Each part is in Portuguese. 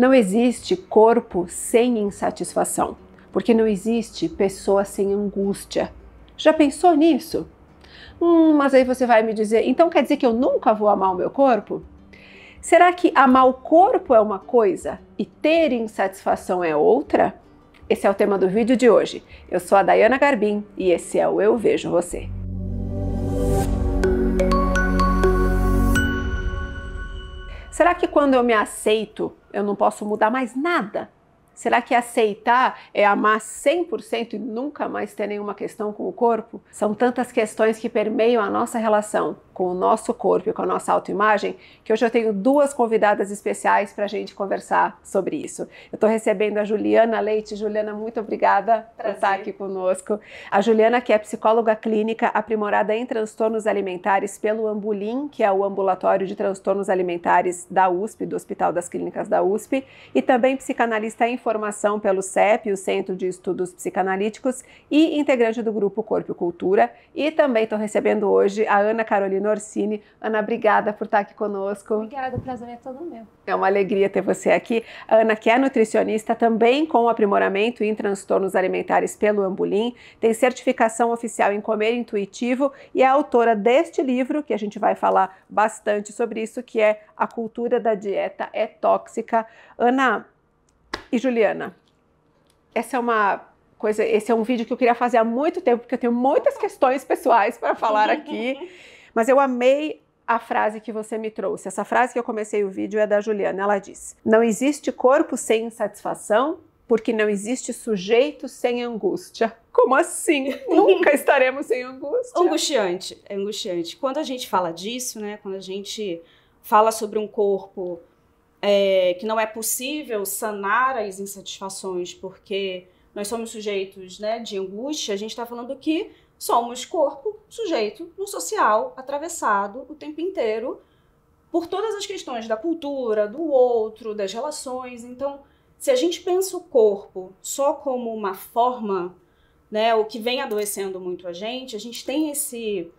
Não existe corpo sem insatisfação, porque não existe pessoa sem angústia. Já pensou nisso? Mas aí você vai me dizer, então quer dizer que eu nunca vou amar o meu corpo? Será que amar o corpo é uma coisa e ter insatisfação é outra? Esse é o tema do vídeo de hoje. Eu sou a Dayana Garbim e esse é o Eu Vejo Você. Será que quando eu me aceito, eu não posso mudar mais nada? Será que aceitar é amar 100% e nunca mais ter nenhuma questão com o corpo? São tantas questões que permeiam a nossa relação com o nosso corpo e com a nossa autoimagem, que hoje eu tenho duas convidadas especiais para a gente conversar sobre isso. Eu estou recebendo a Juliana Leite. Juliana, muito obrigada por estar aqui conosco. A Juliana, que é psicóloga clínica aprimorada em transtornos alimentares pelo Ambulim, que é o Ambulatório de Transtornos Alimentares da USP, do Hospital das Clínicas da USP, e também psicanalista em formação pelo CEP, o Centro de Estudos Psicanalíticos, e integrante do grupo Corpo e Cultura. E também estou recebendo hoje a Ana Carolina Orsini. Ana, obrigada por estar aqui conosco. Obrigada, o prazer é todo meu. É uma alegria ter você aqui. A Ana, que é nutricionista, também com aprimoramento em transtornos alimentares pelo Ambulim, tem certificação oficial em comer intuitivo e é autora deste livro, que a gente vai falar bastante sobre isso, que é A Cultura da Dieta é Tóxica. Ana e Juliana, essa é uma coisa, esse é um vídeo que eu queria fazer há muito tempo, porque eu tenho muitas questões pessoais para falar aqui, mas eu amei a frase que você me trouxe. Essa frase que eu comecei o vídeo é da Juliana. Ela diz: não existe corpo sem insatisfação, porque não existe sujeito sem angústia. Como assim? Nunca estaremos sem angústia? Angustiante, é angustiante. Quando a gente fala disso, né, quando a gente fala sobre um corpo que não é possível sanar as insatisfações porque nós somos sujeitos, né, de angústia, a gente está falando que somos corpo sujeito no social, atravessado o tempo inteiro por todas as questões da cultura, do outro, das relações. Então, se a gente pensa o corpo só como uma forma, né, o que vem adoecendo muito a gente tem esse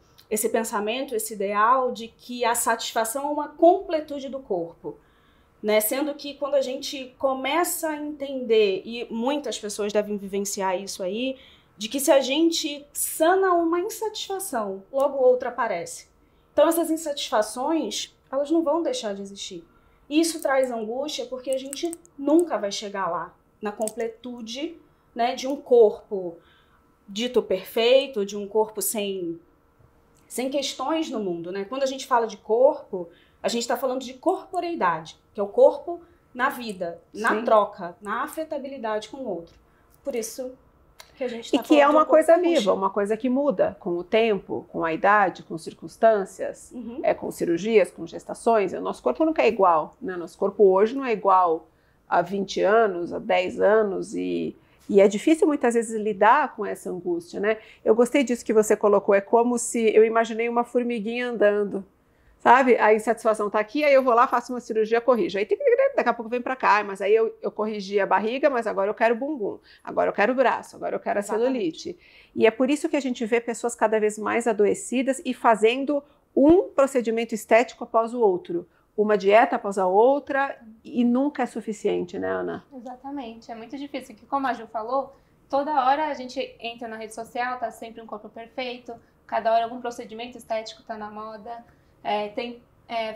pensamento, esse ideal de que a satisfação é uma completude do corpo. Né? Sendo que quando a gente começa a entender, e muitas pessoas devem vivenciar isso aí, de que se a gente sana uma insatisfação, logo outra aparece. Então essas insatisfações, elas não vão deixar de existir. Isso traz angústia porque a gente nunca vai chegar lá, na completude, né, de um corpo dito perfeito, de um corpo sem questões no mundo. Né? Quando a gente fala de corpo, a gente está falando de corporeidade, que é o corpo na vida, na troca, na afetabilidade com o outro. Por isso que a gente está falando. E que é uma coisa viva, uma coisa que muda com o tempo, com a idade, com circunstâncias, com cirurgias, com gestações. O nosso corpo nunca é igual, né? Nosso corpo hoje não é igual há 20 anos, há 10 anos e é difícil muitas vezes lidar com essa angústia, né? Eu gostei disso que você colocou, é como se eu imaginei uma formiguinha andando. Sabe? A insatisfação tá aqui, aí eu vou lá, faço uma cirurgia, corrijo. Aí daqui a pouco vem pra cá, mas aí eu corrigi a barriga, mas agora eu quero bumbum, agora eu quero braço, agora eu quero a celulite. E é por isso que a gente vê pessoas cada vez mais adoecidas e fazendo um procedimento estético após o outro. Uma dieta após a outra e nunca é suficiente, né, Ana? Exatamente, é muito difícil, porque como a Ju falou, toda hora a gente entra na rede social, tá sempre um corpo perfeito, cada hora algum procedimento estético tá na moda. Tem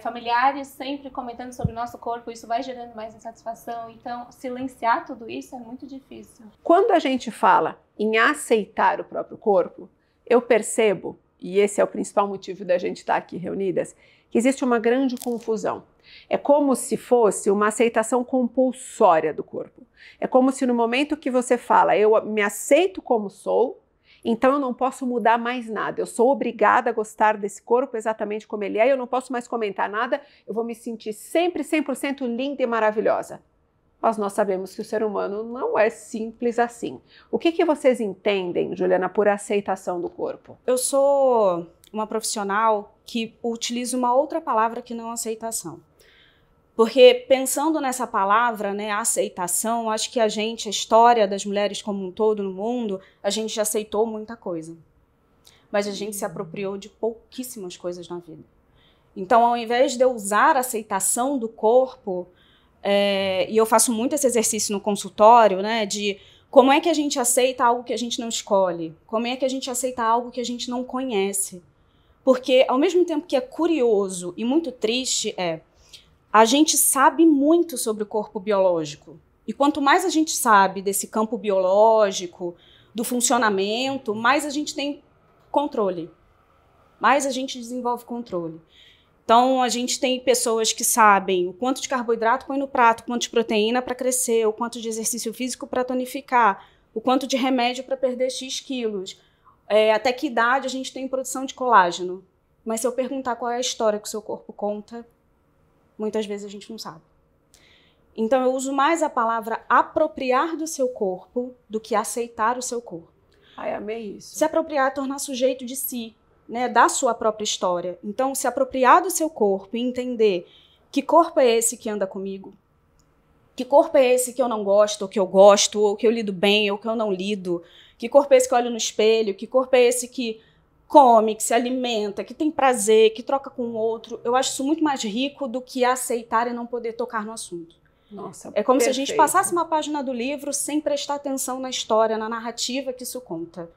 familiares sempre comentando sobre o nosso corpo, isso vai gerando mais insatisfação, então silenciar tudo isso é muito difícil. Quando a gente fala em aceitar o próprio corpo, eu percebo, e esse é o principal motivo da gente estar aqui reunidas, que existe uma grande confusão. É como se fosse uma aceitação compulsória do corpo. É como se no momento que você fala, eu me aceito como sou, então eu não posso mudar mais nada, eu sou obrigada a gostar desse corpo exatamente como ele é, eu não posso mais comentar nada, eu vou me sentir sempre 100% linda e maravilhosa. Mas nós sabemos que o ser humano não é simples assim. O que vocês entendem, Juliana, por aceitação do corpo? Eu sou uma profissional que utiliza uma outra palavra que não aceitação. Porque pensando nessa palavra, né, aceitação, acho que a história das mulheres como um todo no mundo, a gente já aceitou muita coisa. Mas a gente se apropriou de pouquíssimas coisas na vida. Então, ao invés de eu usar a aceitação do corpo, e eu faço muito esse exercício no consultório, né, de como é que a gente aceita algo que a gente não escolhe, como é que a gente aceita algo que a gente não conhece. Porque, ao mesmo tempo que é curioso e muito triste, a gente sabe muito sobre o corpo biológico. E quanto mais a gente sabe desse campo biológico, do funcionamento, mais a gente tem controle. Mais a gente desenvolve controle. Então, a gente tem pessoas que sabem o quanto de carboidrato põe no prato, o quanto de proteína para crescer, o quanto de exercício físico para tonificar, o quanto de remédio para perder X quilos. Até que idade a gente tem produção de colágeno. Mas se eu perguntar qual é a história que o seu corpo conta, muitas vezes a gente não sabe. Então, eu uso mais a palavra apropriar do seu corpo do que aceitar o seu corpo. Ai, amei isso. Se apropriar é tornar sujeito de si, né, da sua própria história. Então, se apropriar do seu corpo e entender que corpo é esse que anda comigo, que corpo é esse que eu não gosto, ou que eu gosto, ou que eu lido bem, ou que eu não lido, que corpo é esse que eu olho no espelho, que corpo é esse que come, que se alimenta, que tem prazer, que troca com o outro. Eu acho isso muito mais rico do que aceitar e não poder tocar no assunto. Nossa, é como perfeito. Se a gente passasse uma página do livro sem prestar atenção na história, na narrativa que isso conta.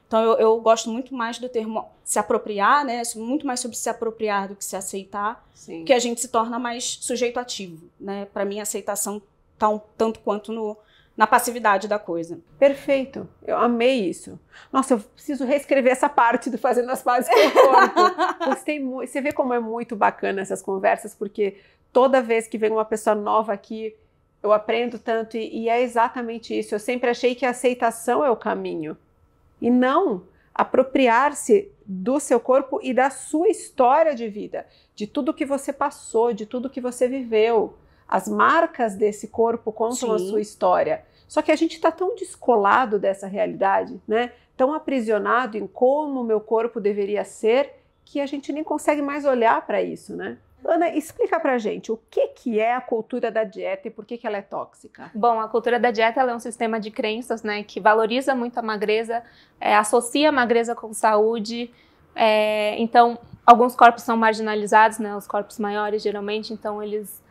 Então, eu gosto muito mais do termo se apropriar, né? Muito mais sobre se apropriar do que se aceitar, Sim. que a gente se torna mais sujeito ativo, né? Para mim, a aceitação está tanto quanto na passividade da coisa. Perfeito, eu amei isso. Nossa, eu preciso reescrever essa parte do Fazendo as Pazes com o Corpo. Gostei muito. Você vê como é muito bacana essas conversas, porque toda vez que vem uma pessoa nova aqui, eu aprendo tanto e é exatamente isso. Eu sempre achei que a aceitação é o caminho e não apropriar-se do seu corpo e da sua história de vida, de tudo que você passou, de tudo que você viveu. As marcas desse corpo contam a sua história. Só que a gente está tão descolado dessa realidade, né? Tão aprisionado em como o meu corpo deveria ser, que a gente nem consegue mais olhar para isso, né? Ana, explica pra gente o que é a cultura da dieta e por que ela é tóxica. Bom, a cultura da dieta ela é um sistema de crenças, né, que valoriza muito a magreza, associa a magreza com saúde. Então, alguns corpos são marginalizados, né, os corpos maiores geralmente, então eles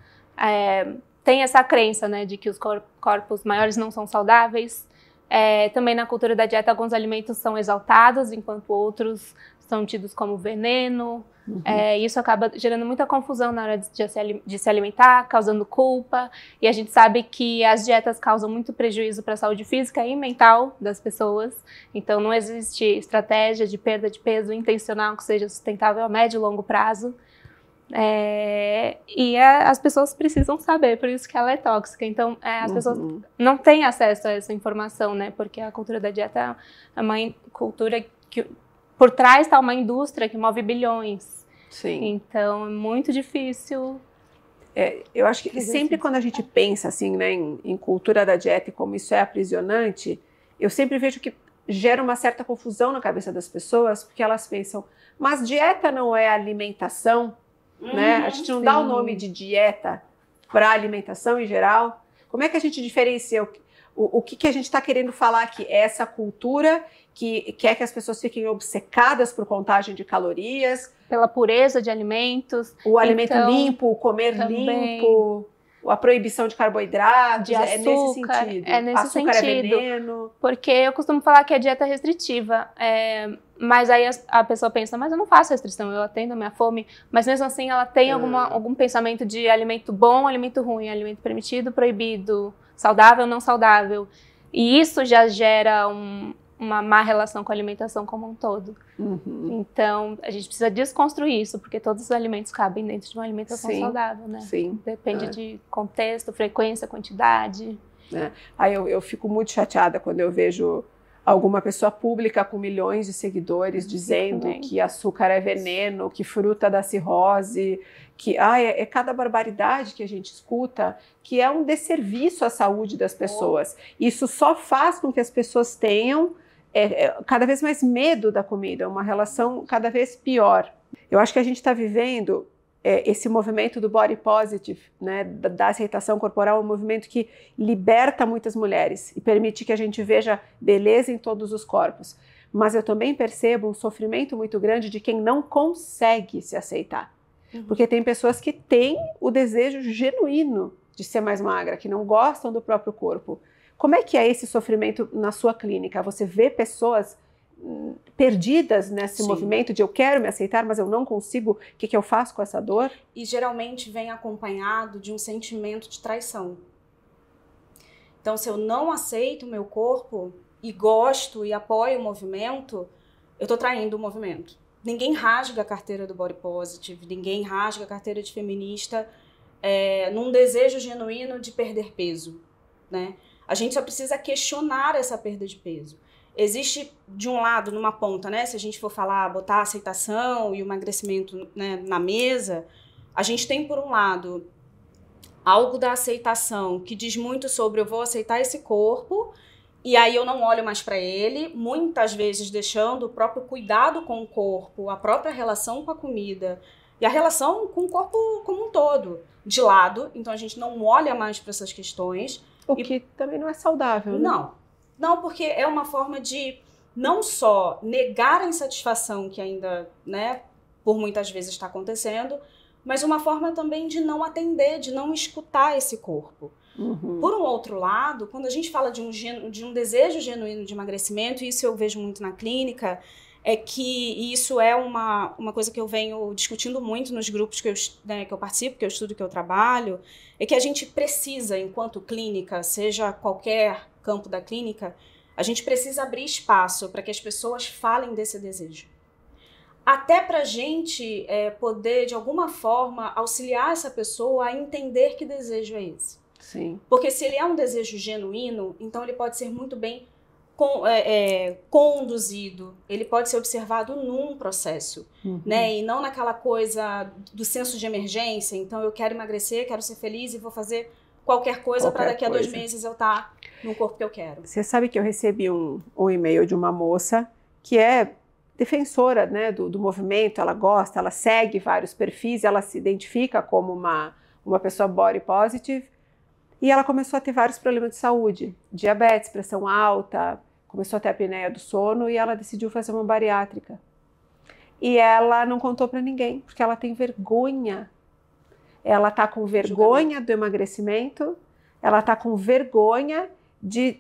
têm essa crença, né, de que os corpos maiores não são saudáveis. Também na cultura da dieta alguns alimentos são exaltados, enquanto outros são tidos como veneno. Isso acaba gerando muita confusão na hora de se alimentar, causando culpa. E a gente sabe que as dietas causam muito prejuízo para a saúde física e mental das pessoas. Então não existe estratégia de perda de peso intencional que seja sustentável a médio e longo prazo. As pessoas precisam saber, por isso que ela é tóxica. Então as pessoas não têm acesso a essa informação, né? Porque a cultura da dieta é uma cultura que por trás está uma indústria que move bilhões. Sim. Então, é muito difícil. Eu acho que sempre quando a gente pensa assim, né, em cultura da dieta e como isso é aprisionante, eu sempre vejo que gera uma certa confusão na cabeça das pessoas, porque elas pensam, mas dieta não é alimentação, né? A gente não dá o nome de dieta para alimentação em geral. Como é que a gente diferencia o que a gente está querendo falar aqui? Essa cultura que quer que as pessoas fiquem obcecadas por contagem de calorias. Pela pureza de alimentos. O alimento limpo, o comer limpo, a proibição de carboidratos. De açúcar, nesse sentido. É nesse açúcar sentido. É veneno. Porque eu costumo falar que a dieta é restritiva. Mas aí a pessoa pensa, mas eu não faço restrição, eu atendo a minha fome. Mas mesmo assim ela tem algum pensamento de alimento bom, alimento ruim, alimento permitido, proibido, saudável, não saudável. E isso já gera uma má relação com a alimentação como um todo. Então, a gente precisa desconstruir isso, porque todos os alimentos cabem dentro de uma alimentação saudável, né? Sim. Depende de contexto, frequência, quantidade. Aí eu fico muito chateada quando eu vejo alguma pessoa pública com milhões de seguidores dizendo que açúcar é veneno, que fruta dá cirrose, que é cada barbaridade que a gente escuta, que é um desserviço à saúde das pessoas. Isso só faz com que as pessoas tenham cada vez mais medo da comida, uma relação cada vez pior. Eu acho que a gente está vivendo esse movimento do body positive, né, da aceitação corporal, um movimento que liberta muitas mulheres e permite que a gente veja beleza em todos os corpos. Mas eu também percebo um sofrimento muito grande de quem não consegue se aceitar. Porque tem pessoas que têm o desejo genuíno de ser mais magra, que não gostam do próprio corpo. Como é que é esse sofrimento na sua clínica? Você vê pessoas perdidas nesse movimento de eu quero me aceitar, mas eu não consigo, o que eu faço com essa dor? E geralmente vem acompanhado de um sentimento de traição. Então, se eu não aceito o meu corpo e gosto e apoio o movimento, eu estou traindo o movimento. Ninguém rasga a carteira do body positive, ninguém rasga a carteira de feminista num desejo genuíno de perder peso, né? A gente só precisa questionar essa perda de peso. Existe, de um lado, numa ponta, né? Se a gente for falar, botar a aceitação e o emagrecimento, né, na mesa, a gente tem, por um lado, algo da aceitação que diz muito sobre eu vou aceitar esse corpo e aí eu não olho mais para ele, muitas vezes deixando o próprio cuidado com o corpo, a própria relação com a comida e a relação com o corpo como um todo de lado. Então a gente não olha mais para essas questões. O que também não é saudável, né? Não, porque é uma forma de não só negar a insatisfação que ainda, né, por muitas vezes está acontecendo, mas uma forma também de não atender, de não escutar esse corpo. Uhum. Por um outro lado, quando a gente fala de um desejo genuíno de emagrecimento, e isso eu vejo muito na clínica, é que isso é uma coisa que eu venho discutindo muito nos grupos que eu participo, que eu estudo, que eu trabalho, é que a gente precisa, enquanto clínica, seja qualquer campo da clínica, a gente precisa abrir espaço para que as pessoas falem desse desejo. Até para a gente poder, de alguma forma, auxiliar essa pessoa a entender que desejo é esse. Sim. Porque se ele é um desejo genuíno, então ele pode ser muito bem conduzido, ele pode ser observado num processo, né? E não naquela coisa do senso de emergência. Então eu quero emagrecer, quero ser feliz e vou fazer qualquer coisa para daqui a 2 meses eu estar no corpo que eu quero. Você sabe que eu recebi um e-mail de uma moça que é defensora, né, do movimento, ela gosta, ela segue vários perfis, ela se identifica como uma pessoa body positive, e ela começou a ter vários problemas de saúde, diabetes, pressão alta, começou a ter apneia do sono e ela decidiu fazer uma bariátrica. E ela não contou para ninguém, porque ela tem vergonha. Ela tá com vergonha do emagrecimento, ela tá com vergonha de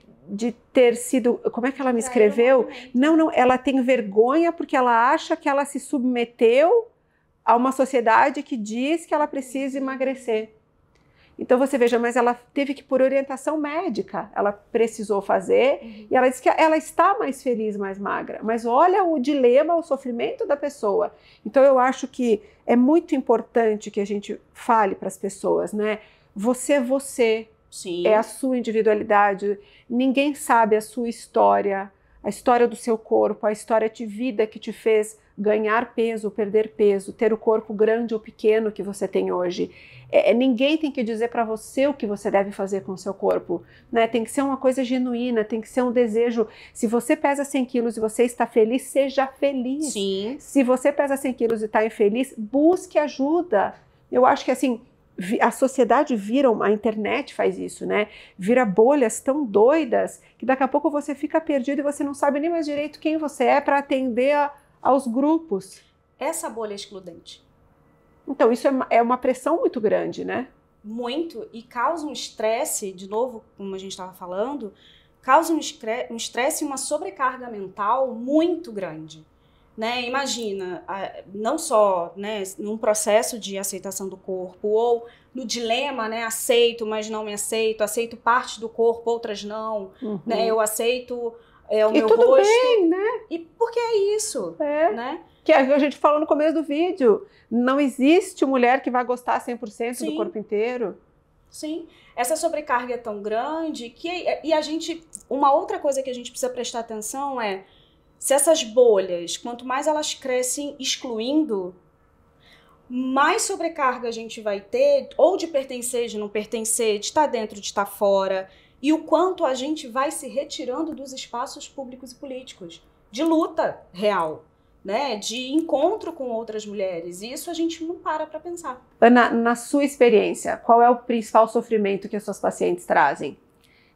ter sido... Como é que ela me escreveu? Não, ela tem vergonha porque ela acha que ela se submeteu a uma sociedade que diz que ela precisa emagrecer. Então você veja, mas ela teve que, por orientação médica, ela precisou fazer, e ela disse que ela está mais feliz, mais magra. Mas olha o dilema, o sofrimento da pessoa. Então eu acho que é muito importante que a gente fale para as pessoas, né? Você. Sim. É a sua individualidade, ninguém sabe a sua história, a história do seu corpo, a história de vida que te fez ganhar peso, perder peso, ter o corpo grande ou pequeno que você tem hoje. Ninguém tem que dizer para você o que você deve fazer com o seu corpo, né? Tem que ser uma coisa genuína, tem que ser um desejo. Se você pesa 100 quilos e você está feliz, seja feliz. Sim. Se você pesa 100 quilos e está infeliz, busque ajuda. Eu acho que assim, a sociedade a internet faz isso, né? Vira bolhas tão doidas que daqui a pouco você fica perdido e você não sabe nem mais direito quem você é para atender aos grupos. Essa bolha é excludente. Então isso é uma pressão muito grande, né? Muito, e causa um estresse, de novo, como a gente estava falando, causa um estresse e uma sobrecarga mental muito grande. Né? Imagina, não só, né, num processo de aceitação do corpo, ou no dilema, né, aceito, mas não me aceito parte do corpo, outras não, né, eu aceito o meu rosto. E tudo bem, né? E porque é isso, né? Que a gente falou no começo do vídeo, não existe mulher que vai gostar 100% do corpo inteiro. Sim, essa sobrecarga é tão grande que, uma outra coisa que a gente precisa prestar atenção é, se essas bolhas, quanto mais elas crescem excluindo, mais sobrecarga a gente vai ter, ou de pertencer, de não pertencer, de estar dentro, de estar fora, e o quanto a gente vai se retirando dos espaços públicos e políticos, de luta real, né? De encontro com outras mulheres. E isso a gente não para pensar. Ana, na sua experiência, qual é o principal sofrimento que as suas pacientes trazem?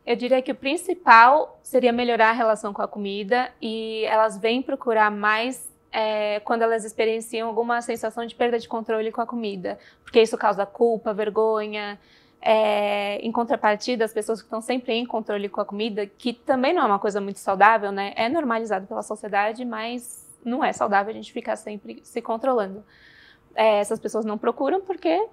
Eu diria que o principal seria melhorar a relação com a comida, e elas vêm procurar mais quando elas experienciam alguma sensação de perda de controle com a comida, porque isso causa culpa, vergonha, Em contrapartida, as pessoas que estão sempre em controle com a comida, que também não é uma coisa muito saudável, né? É normalizado pela sociedade, mas não é saudável a gente ficar sempre se controlando. Essas pessoas não procuram porque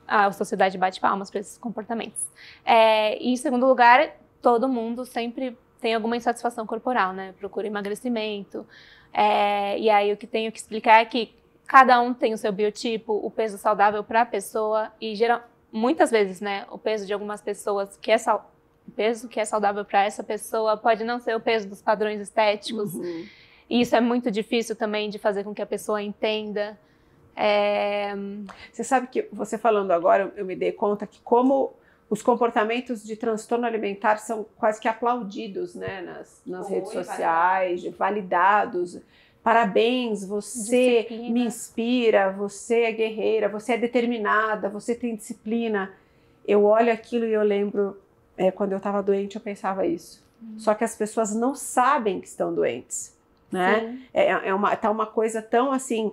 a sociedade bate palmas para esses comportamentos. E em segundo lugar, todo mundo sempre tem alguma insatisfação corporal, né? Procura emagrecimento. E aí o que tenho que explicar é que cada um tem o seu biotipo, o peso saudável para a pessoa e muitas vezes, né, o peso de algumas pessoas o peso que é saudável para essa pessoa pode não ser o peso dos padrões estéticos. Uhum. E isso é muito difícil também de fazer com que a pessoa entenda. Você sabe que você falando agora, eu me dei conta que como os comportamentos de transtorno alimentar são quase que aplaudidos, né, nas redes sociais, validados. Parabéns, você Disciplina. me inspira, você é guerreira, você é determinada, você tem disciplina. Eu olho aquilo e eu lembro, quando eu estava doente, eu pensava isso. Só que as pessoas não sabem que estão doentes, né? Tá uma coisa tão assim,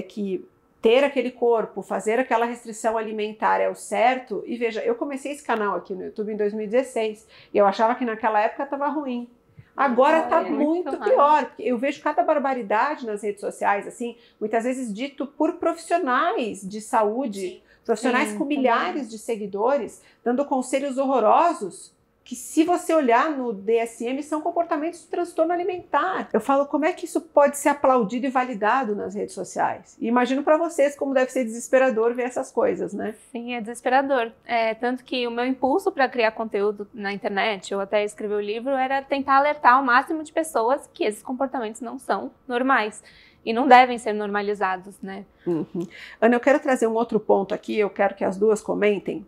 que ter aquele corpo, fazer aquela restrição alimentar é o certo. E veja, eu comecei esse canal aqui no YouTube em 2016 e eu achava que naquela época estava ruim. Agora está muito pior, porque eu vejo cada barbaridade nas redes sociais, assim, muitas vezes dito por profissionais de saúde, profissionais com milhares de seguidores, dando conselhos horrorosos, que se você olhar no DSM são comportamentos de transtorno alimentar. Eu falo, como é que isso pode ser aplaudido e validado nas redes sociais? E imagino para vocês como deve ser desesperador ver essas coisas, né? Sim, é desesperador. Tanto que o meu impulso para criar conteúdo na internet, ou até escrever o livro, era tentar alertar o máximo de pessoas que esses comportamentos não são normais. E não devem ser normalizados, né? Uhum. Ana, eu quero trazer um outro ponto aqui, eu quero que as duas comentem.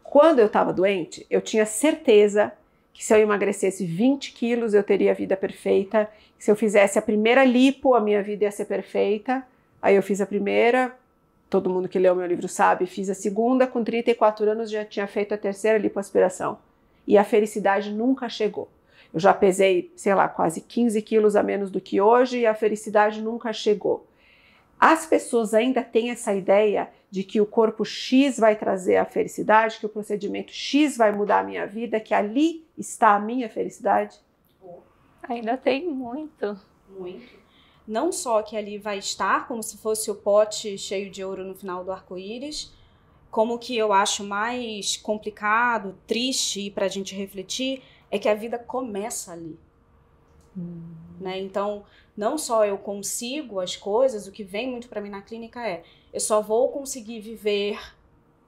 Quando eu estava doente, eu tinha certeza que se eu emagrecesse 20 quilos, eu teria a vida perfeita. Se eu fizesse a primeira lipo, a minha vida ia ser perfeita. Aí eu fiz a primeira, todo mundo que leu meu livro sabe, fiz a segunda, com 34 anos já tinha feito a terceira lipoaspiração. E a felicidade nunca chegou. Eu já pesei, sei lá, quase 15 quilos a menos do que hoje e a felicidade nunca chegou. As pessoas ainda têm essa ideia de que o corpo X vai trazer a felicidade, que o procedimento X vai mudar a minha vida, que ali está a minha felicidade? Ainda tem muito. Muito. Não só que ali vai estar como se fosse o pote cheio de ouro no final do arco-íris, como que eu acho mais complicado, triste para a gente refletir, é que a vida começa ali. Né? Então, não só eu consigo as coisas, o que vem muito para mim na clínica eu só vou conseguir viver,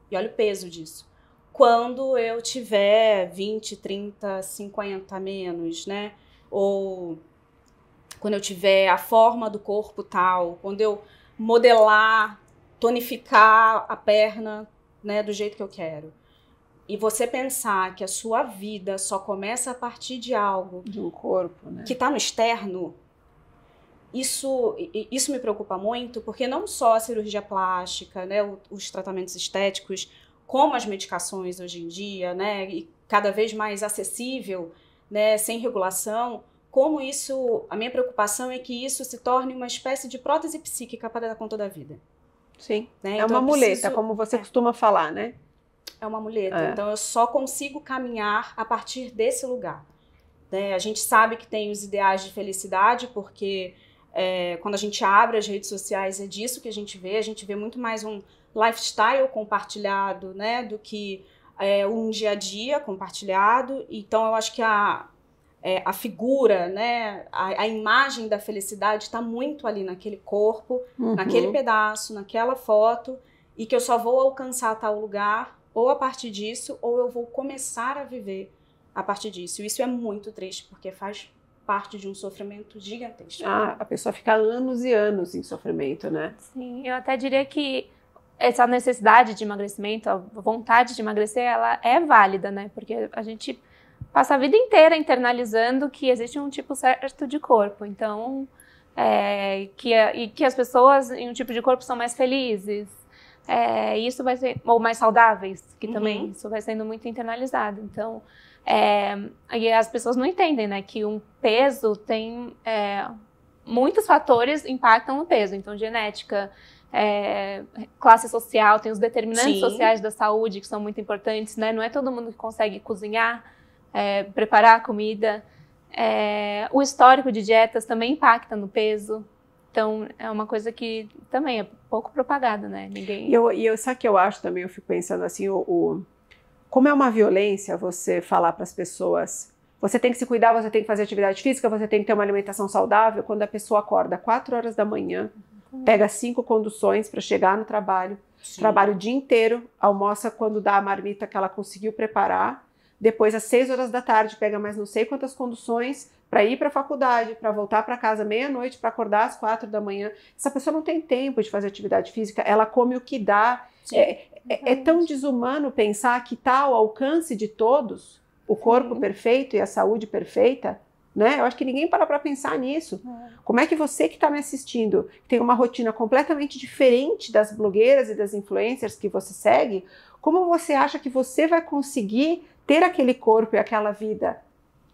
e olha o peso disso, quando eu tiver 20, 30, 50 a menos, né? Ou quando eu tiver a forma do corpo tal, quando eu modelar, tonificar a perna, né, do jeito que eu quero. E você pensar que a sua vida só começa a partir de algo, de um corpo, né, que está no externo, isso me preocupa muito, porque não só a cirurgia plástica, né, os tratamentos estéticos, como as medicações hoje em dia, né, e cada vez mais acessível, né, sem regulação, como isso, a minha preocupação é que isso se torne uma espécie de prótese psíquica para dar conta da vida. Sim, né? Então uma muleta, como você costuma falar, né? É uma muleta, então eu só consigo caminhar a partir desse lugar. Né? A gente sabe que tem os ideais de felicidade, porque quando a gente abre as redes sociais é disso que a gente vê muito mais um lifestyle compartilhado, né, do que um dia a dia compartilhado. Então eu acho que a figura, né, a imagem da felicidade está muito ali naquele corpo, naquele pedaço, naquela foto, e que eu só vou alcançar tal lugar ou a partir disso, ou eu vou começar a viver a partir disso. E isso é muito triste, porque faz parte de um sofrimento gigantesco. A pessoa fica anos e anos em sofrimento, né? Sim, eu até diria que essa necessidade de emagrecimento, a vontade de emagrecer, ela é válida, né? Porque a gente passa a vida inteira internalizando que existe um tipo certo de corpo. Então, que as pessoas em um tipo de corpo são mais felizes. Isso vai ser, ou mais saudáveis, que também isso vai sendo muito internalizado. Então, e as pessoas não entendem, né, que um peso tem muitos fatores impactam no peso. Então, genética, classe social, tem os determinantes Sim. sociais da saúde que são muito importantes, né? Não é todo mundo que consegue cozinhar, preparar a comida. O histórico de dietas também impacta no peso. Então, é uma coisa que também é pouco propagada, né? Ninguém... Sabe o que eu acho também? Eu fico pensando assim, como é uma violência você falar para as pessoas, você tem que se cuidar, você tem que fazer atividade física, você tem que ter uma alimentação saudável, quando a pessoa acorda 4 horas da manhã, pega 5 conduções para chegar no trabalho, trabalha o dia inteiro, almoça quando dá a marmita que ela conseguiu preparar, depois às 6 horas da tarde pega mais não sei quantas conduções para ir para a faculdade, para voltar para casa meia-noite, para acordar às 4 da manhã. Essa pessoa não tem tempo de fazer atividade física, ela come o que dá. É tão desumano pensar que está ao alcance de todos o corpo perfeito e a saúde perfeita, né? Eu acho que ninguém para pensar nisso. Como é que você que está me assistindo, que tem uma rotina completamente diferente das blogueiras e das influencers que você segue, como você acha que você vai conseguir ter aquele corpo e aquela vida?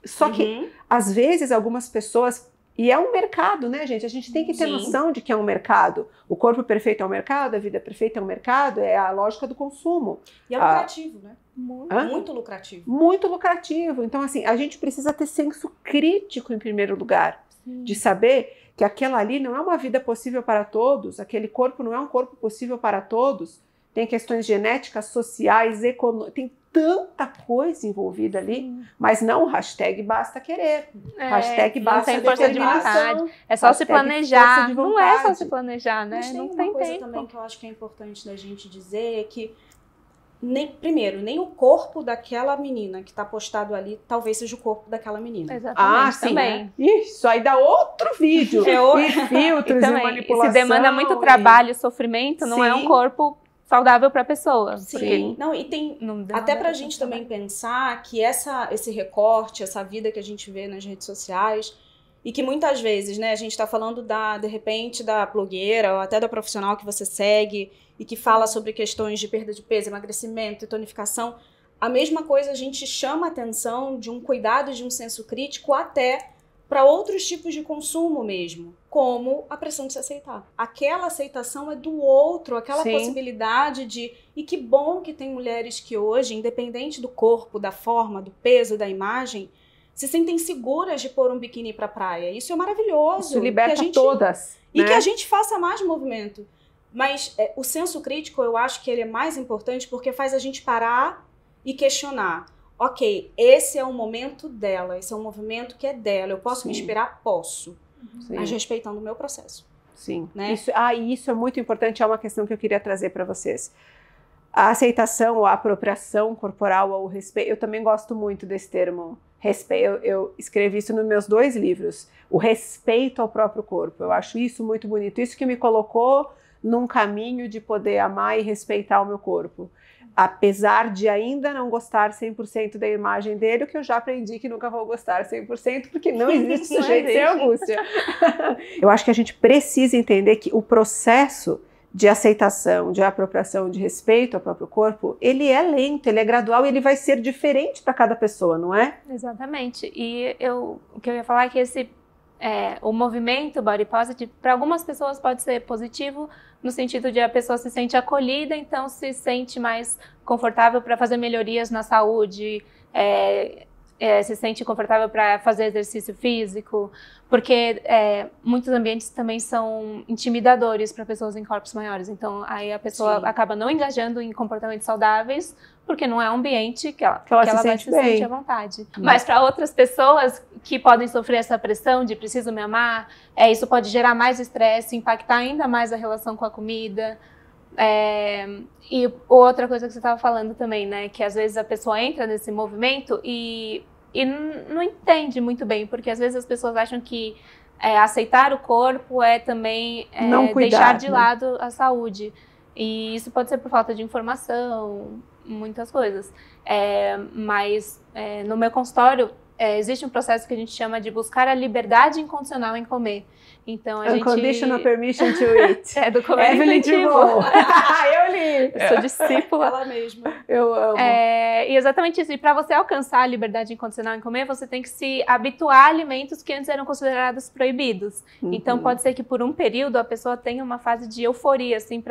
Só que, às vezes, algumas pessoas... E é um mercado, né, gente? A gente tem que ter noção de que é um mercado. O corpo perfeito é um mercado, a vida perfeita é um mercado, é a lógica do consumo. E é lucrativo, né? Muito lucrativo. Muito lucrativo. Então, assim, a gente precisa ter senso crítico, em primeiro lugar, de saber que aquela ali não é uma vida possível para todos, aquele corpo não é um corpo possível para todos. Tem questões genéticas, sociais, econômicas, tem tanta coisa envolvida ali, mas não hashtag basta querer, hashtag basta tem força de vontade, é só se planejar, não é só se planejar, né? Mas tem não uma tem coisa tempo. também que eu acho que é importante da gente dizer, é que nem o corpo daquela menina que está postado ali, talvez seja o corpo daquela menina. Exatamente, sim, também. Né? Isso aí dá outro vídeo, e filtros, e manipulação. Se demanda muito trabalho e sofrimento, não é um corpo saudável para a pessoa. Sim. Não, e tem até para a gente também pensar que esse recorte, essa vida que a gente vê nas redes sociais, e que muitas vezes, né, a gente está falando de repente, da blogueira ou até da profissional que você segue e que fala sobre questões de perda de peso, emagrecimento e tonificação, a mesma coisa a gente chama a atenção de um cuidado, de um senso crítico até para outros tipos de consumo mesmo, como a pressão de se aceitar. Aquela aceitação é do outro, aquela possibilidade de... E que bom que tem mulheres que hoje, independente do corpo, da forma, do peso, da imagem, se sentem seguras de pôr um biquíni para praia. Isso é maravilhoso. Isso liberta todas. E que a gente faça mais movimento. Mas o senso crítico, eu acho que ele é mais importante porque faz a gente parar e questionar. Ok, esse é o momento dela, esse é um movimento que é dela, eu posso me inspirar? Posso, mas respeitando o meu processo. Sim, né? Isso é muito importante, é uma questão que eu queria trazer para vocês. A aceitação ou a apropriação corporal ou o respeito, eu também gosto muito desse termo, respeito. Eu escrevi isso nos meus 2 livros, o respeito ao próprio corpo, eu acho isso muito bonito, isso que me colocou num caminho de poder amar e respeitar o meu corpo. Apesar de ainda não gostar 100% da imagem dele, o que eu já aprendi que nunca vou gostar 100%, porque não existe sujeito sem angústia. Eu acho que a gente precisa entender que o processo de aceitação, de apropriação, de respeito ao próprio corpo, ele é lento, ele é gradual e ele vai ser diferente para cada pessoa, não é? Exatamente. E o que eu ia falar é que o movimento body positive, para algumas pessoas pode ser positivo, no sentido de a pessoa se sente acolhida, então se sente mais confortável para fazer melhorias na saúde, se sente confortável para fazer exercício físico, porque muitos ambientes também são intimidadores para pessoas em corpos maiores, então aí a pessoa acaba não engajando em comportamentos saudáveis, porque não é um ambiente que ela vai se sentir à vontade. Mas para outras pessoas que podem sofrer essa pressão de preciso me amar, isso pode gerar mais estresse, impactar ainda mais a relação com a comida. E outra coisa que você estava falando também, né, que às vezes a pessoa entra nesse movimento e não entende muito bem, porque às vezes as pessoas acham que aceitar o corpo também deixar de lado a saúde. E isso pode ser por falta de informação, muitas coisas. Mas no meu consultório existe um processo que a gente chama de buscar a liberdade incondicional em comer. Então, Unconditional permission to eat. Do comer Evelyn intuitivo. Eu li. Eu sou discípula. Ela mesma. Eu amo. E exatamente isso. E para você alcançar a liberdade incondicional em comer, você tem que se habituar a alimentos que antes eram considerados proibidos. Então, pode ser que por um período a pessoa tenha uma fase de euforia, assim,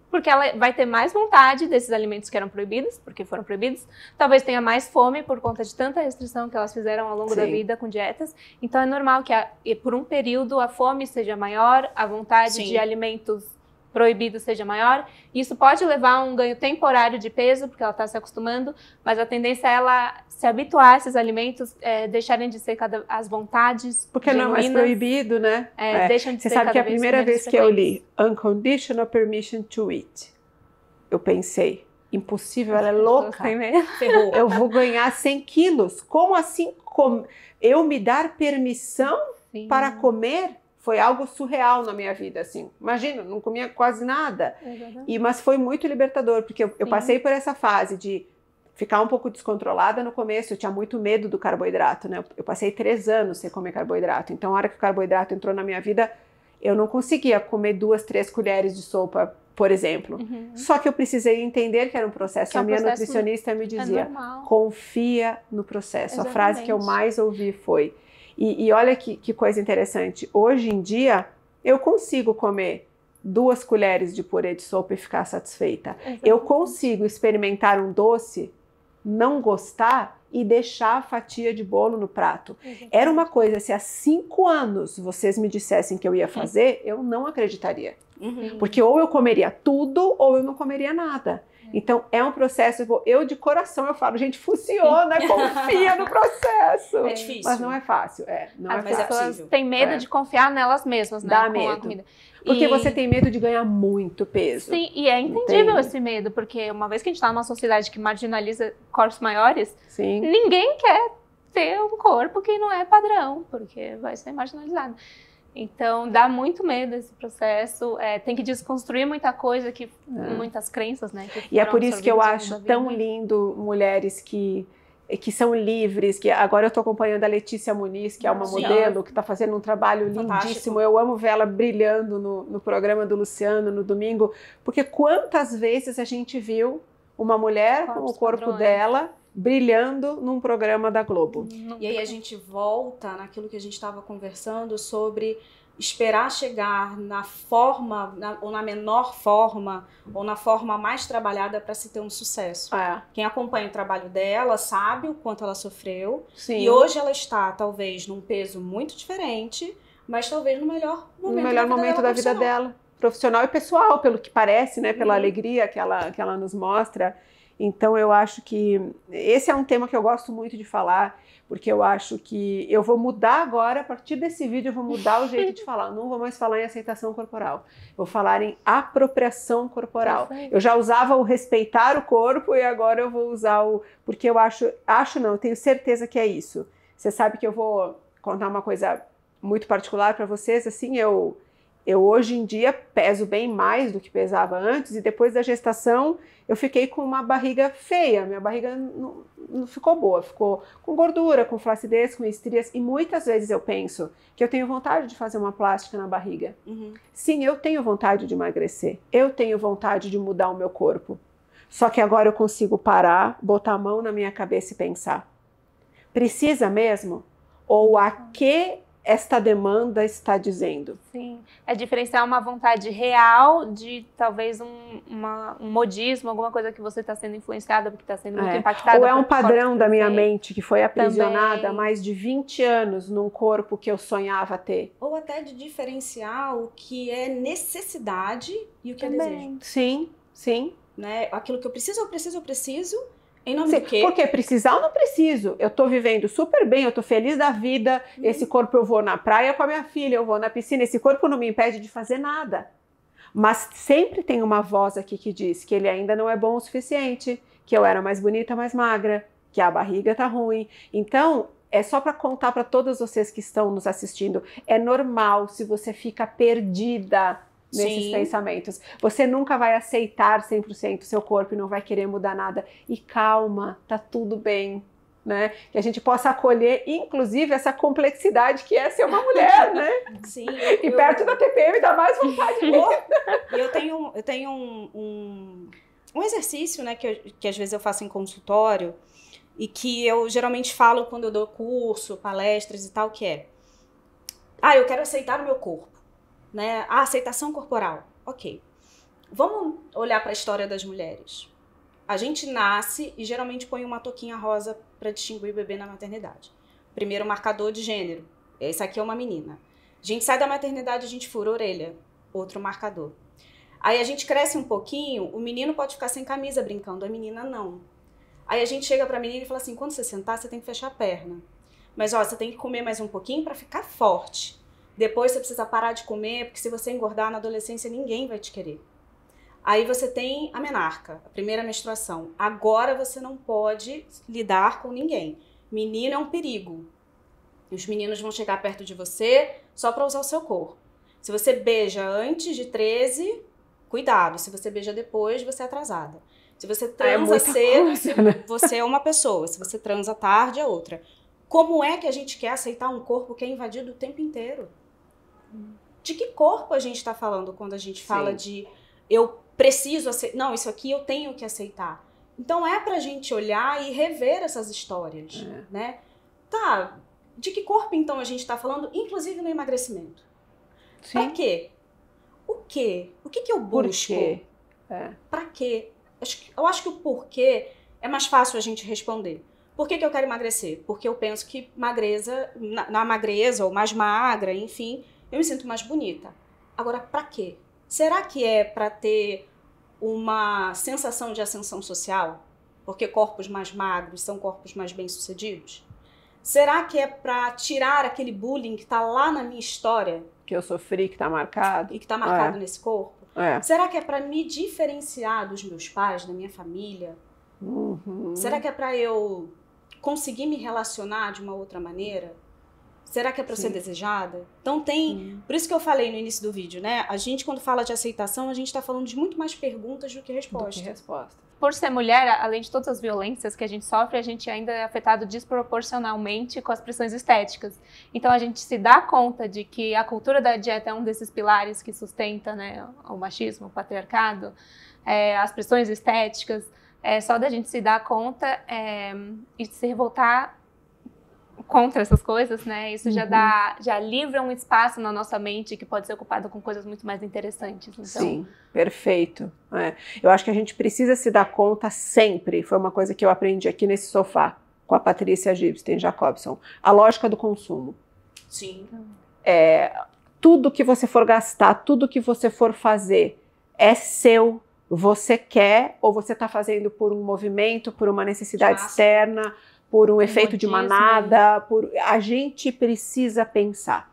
porque ela vai ter mais vontade desses alimentos que eram proibidos, porque foram proibidos. Talvez tenha mais fome por conta de tanta restrição que elas fizeram ao longo da vida com dietas. Então, é normal que por um período a fome seja maior, a vontade de alimentos proibido seja maior. Isso pode levar a um ganho temporário de peso, porque ela está se acostumando, mas a tendência é ela se habituar a esses alimentos, deixarem de ser as vontades porque genuínas, não é mais proibido, né? Deixam de Você ser sabe cada que a vez primeira menos vez que eu li Unconditional Permission to Eat, eu pensei, impossível, ela é louca. Eu vou ganhar 100 quilos. Como assim eu me dar permissão para comer? Foi algo surreal na minha vida, assim. Imagina, não comia quase nada. Mas foi muito libertador, porque eu passei por essa fase de ficar um pouco descontrolada no começo. Eu tinha muito medo do carboidrato, né? Eu passei 3 anos sem comer carboidrato. Então, a hora que o carboidrato entrou na minha vida, eu não conseguia comer 2, 3 colheres de sopa, por exemplo. Só que eu precisei entender que era um processo. A minha nutricionista me dizia, confia no processo. A frase que eu mais ouvi foi... E olha que coisa interessante, hoje em dia eu consigo comer 2 colheres de purê de sopa e ficar satisfeita. Eu consigo experimentar um doce, não gostar e deixar a fatia de bolo no prato. Era uma coisa, se há 5 anos vocês me dissessem que eu ia fazer, eu não acreditaria. Porque ou eu comeria tudo ou eu não comeria nada. Então, é um processo, eu de coração eu falo, gente, funciona, confia no processo. É difícil. Mas não é fácil, As pessoas têm medo de confiar nelas mesmas, né? Dá medo. Porque você tem medo de ganhar muito peso. Sim, e é entendível esse medo, porque uma vez que a gente está numa sociedade que marginaliza corpos maiores, ninguém quer ter um corpo que não é padrão, porque vai ser marginalizado. Então, dá muito medo esse processo, tem que desconstruir muita coisa, muitas crenças, né? E é por isso que eu acho tão lindo mulheres que são livres, que agora eu estou acompanhando a Letícia Muniz, que é uma modelo, que está fazendo um trabalho lindíssimo. Eu amo ver ela brilhando no programa do Luciano, no domingo, porque quantas vezes a gente viu uma mulher com o corpo dela brilhando num programa da Globo. E aí a gente volta naquilo que a gente estava conversando sobre esperar chegar na forma, ou na menor forma, ou na forma mais trabalhada para se ter um sucesso. Quem acompanha o trabalho dela sabe o quanto ela sofreu. E hoje ela está, talvez, num peso muito diferente, mas talvez no melhor momento da vida dela. Profissional e pessoal, pelo que parece, né? Pela alegria que ela nos mostra. Então, eu acho que esse é um tema que eu gosto muito de falar, porque eu acho que eu vou mudar agora, a partir desse vídeo, eu vou mudar o jeito de falar. Não vou mais falar em aceitação corporal, vou falar em apropriação corporal. Eu já usava o respeitar o corpo e agora eu vou usar o... Porque eu eu tenho certeza que é isso. Você sabe que eu vou contar uma coisa muito particular para vocês, assim, eu hoje em dia peso bem mais do que pesava antes e depois da gestação eu fiquei com uma barriga feia, minha barriga não ficou boa, ficou com gordura, com flacidez, com estrias e muitas vezes eu penso que eu tenho vontade de fazer uma plástica na barriga. Sim, eu tenho vontade de emagrecer, eu tenho vontade de mudar o meu corpo, só que agora eu consigo parar, botar a mão na minha cabeça e pensar, precisa mesmo? Ou a que esta demanda está dizendo? Sim, é diferenciar uma vontade real de talvez um modismo, alguma coisa que você está sendo influenciada, porque está sendo muito impactada. Ou é um padrão da minha mente que foi aprisionada há mais de 20 anos num corpo que eu sonhava ter. Ou até de diferenciar o que é necessidade e o que é desejo. Sim, sim. Né? Aquilo que eu preciso, em nome do quê? Porque precisar eu não preciso. Eu tô vivendo super bem, eu tô feliz da vida. Esse corpo eu vou na praia com a minha filha, eu vou na piscina. Esse corpo não me impede de fazer nada. Mas sempre tem uma voz aqui que diz que ele ainda não é bom o suficiente, que eu era mais bonita, mais magra, que a barriga tá ruim. Então, é só para contar para todos vocês que estão nos assistindo, é normal se você fica perdida nesses pensamentos. Você nunca vai aceitar 100% o seu corpo e não vai querer mudar nada. E calma, tá tudo bem, né? Que a gente possa acolher, inclusive, essa complexidade que é ser uma mulher, né? Sim. Perto da TPM dá mais vontade. Eu tenho Um exercício, né, que às vezes eu faço em consultório e que eu geralmente falo quando eu dou curso, palestras e tal, que é: eu quero aceitar o meu corpo, né? Aceitação corporal. Ok. Vamos olhar para a história das mulheres. A gente nasce e geralmente põe uma touquinha rosa para distinguir o bebê na maternidade. Primeiro marcador de gênero. Esse aqui é uma menina. A gente sai da maternidade, a gente fura a orelha. Outro marcador. Aí a gente cresce um pouquinho, o menino pode ficar sem camisa brincando, a menina não. Aí a gente chega pra menina e fala assim: quando você sentar, você tem que fechar a perna. Mas você tem que comer mais um pouquinho pra ficar forte. Depois você precisa parar de comer, porque se você engordar na adolescência, ninguém vai te querer. Aí você tem a menarca, a primeira menstruação. Agora você não pode lidar com ninguém. Menino é um perigo. Os meninos vão chegar perto de você só pra usar o seu corpo. Se você beija antes de 13... cuidado, se você beija depois, você é atrasada. Se você transa cedo, coisa, né? Você é uma pessoa. Se você transa tarde, é outra. Como é que a gente quer aceitar um corpo que é invadido o tempo inteiro? De que corpo a gente está falando quando a gente fala de eu preciso aceitar? Não, isso aqui eu tenho que aceitar. Então é pra gente olhar e rever essas histórias, né? Tá, de que corpo então a gente está falando, inclusive no emagrecimento? Pra quê? O quê? O que eu busco? Por quê? Pra quê? Eu acho que o porquê é mais fácil a gente responder. Por que eu quero emagrecer? Porque eu penso que na magreza ou mais magra, enfim, eu me sinto mais bonita. Agora, pra quê? Será que é pra ter uma sensação de ascensão social? Porque corpos mais magros são corpos mais bem-sucedidos? Será que é pra tirar aquele bullying que tá lá na minha história? Que eu sofri, que tá marcado. E que tá marcado nesse corpo? Será que é pra me diferenciar dos meus pais, da minha família? Será que é pra eu conseguir me relacionar de uma outra maneira? Será que é pra eu ser desejada? Então por isso que eu falei no início do vídeo, né? A gente, quando fala de aceitação, a gente tá falando de muito mais perguntas do que respostas. Por ser mulher, além de todas as violências que a gente sofre, a gente ainda é afetado desproporcionalmente com as pressões estéticas. Então a gente se dá conta de que a cultura da dieta é um desses pilares que sustenta, né, o machismo, o patriarcado, as pressões estéticas. Só da gente se dar conta e se revoltar contra essas coisas, né? Isso já livra um espaço na nossa mente que pode ser ocupado com coisas muito mais interessantes. Então... Sim, perfeito. Eu acho que a gente precisa se dar conta sempre. Foi uma coisa que eu aprendi aqui nesse sofá com a Patrícia Gibsten Jacobson. A lógica do consumo. Sim. Tudo que você for gastar, tudo que você for fazer é seu. Você quer ou você está fazendo por um movimento, por uma necessidade externa, por um efeito de manada, a gente precisa pensar.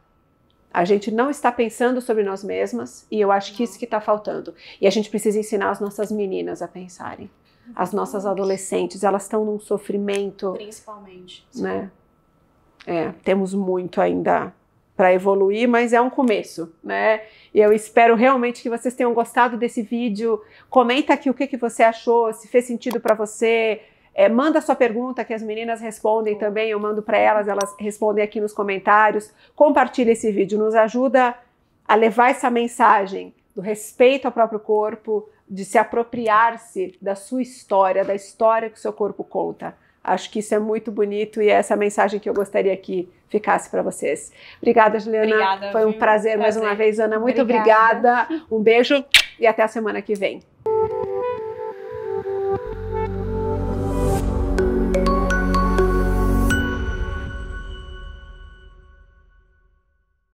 A gente não está pensando sobre nós mesmas e eu acho que isso que está faltando. E a gente precisa ensinar as nossas meninas a pensarem. As nossas adolescentes, elas estão num sofrimento... Principalmente. Né? Temos muito ainda para evoluir, mas é um começo, né? E eu espero realmente que vocês tenham gostado desse vídeo. Comenta aqui o que você achou, se fez sentido para você... manda sua pergunta que as meninas respondem também, eu mando para elas respondem aqui nos comentários. Compartilha esse vídeo, nos ajuda a levar essa mensagem do respeito ao próprio corpo, de se apropriar-se da sua história, da história que o seu corpo conta. Acho que isso é muito bonito e é essa mensagem que eu gostaria que ficasse para vocês. Obrigada, Juliana. Obrigada, foi um prazer mais uma vez, Ana. Muito obrigada. Um beijo e até a semana que vem.